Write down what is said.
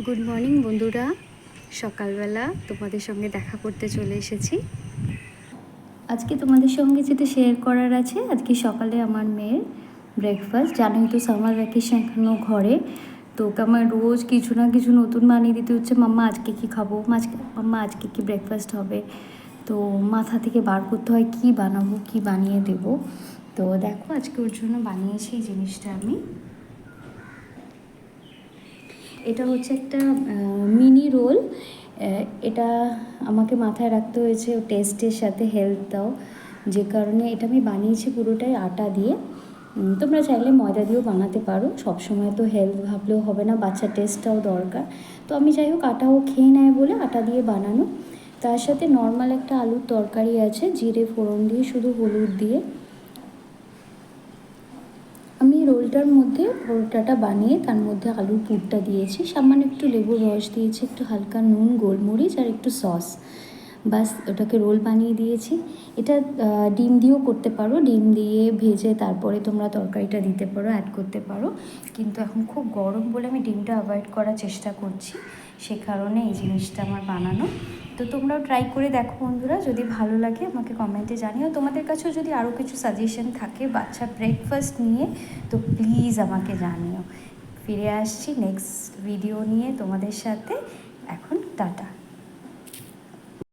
Good morning বন্ধুরা, সকালবেলা তোমাদের সঙ্গে দেখা করতে চলে এসেছি। আজকে তোমাদের সঙ্গে যেটা শেয়ার করার আছে, আজকে সকালে আমার মেয়ের ব্রেকফাস্ট। জানোই তো সামার ভ্যাকেশন এখনও ঘরে, তো ওকে আমার রোজ কিছু না কিছু নতুন বানিয়ে দিতে হচ্ছে। মাম্মা আজকে কী খাবো, মাম্মা আজকে কী ব্রেকফাস্ট হবে, তো মাথা থেকে বার করতে হয় কী বানাবো, কী বানিয়ে দেবো। তো দেখো আজকে ওর জন্য বানিয়েছি এই জিনিসটা আমি। এটা হচ্ছে একটা মিনি রোল। এটা আমাকে মাথায় রাখতে হয়েছে টেস্টের সাথে হেলথটাও, যে কারণে এটা আমি বানিয়েছি পুরোটাই আটা দিয়ে। তোমরা চাইলে ময়দা দিয়েও বানাতে পারো, সবসময় তো হেলথ ভাবলেও হবে না, বাচ্চার টেস্টটাও দরকার। তো আমি যাই হোক আটাও খেয়ে নেয় বলে আটা দিয়ে বানানো। তার সাথে নর্মাল একটা আলুর তরকারি আছে, জিরে ফোড়ন দিয়ে, শুধু হলুদ দিয়ে। আমি রোলটার মধ্যে পরোটাটা বানিয়ে তার মধ্যে আলুর পুরটা দিয়েছি, সামান্য একটু লেবুর রস দিয়েছি, একটু হালকা নুন, গোলমরিচ আর একটু সস, বাস ওটাকে রোল বানিয়ে দিয়েছি। এটা ডিম দিয়েও করতে পারো, ডিম দিয়ে ভেজে তারপরে তোমরা তরকারিটা দিতে পারো, অ্যাড করতে পারো, কিন্তু এখন খুব গরম বলে আমি ডিমটা অ্যাভয়েড করার চেষ্টা করছি, সে কারণে এই জিনিসটা আমার বানানো। তো তোমরাও ট্রাই করে দেখো বন্ধুরা, যদি ভালো লাগে আমাকে কমেন্টে জানিও। তোমাদের কাছেও যদি আরও কিছু সাজেশন থাকে বাচ্চা ব্রেকফাস্ট নিয়ে, তো প্লিজ আমাকে জানিও। ফিরে আসছি নেক্সট ভিডিও নিয়ে তোমাদের সাথে। এখন টাটা।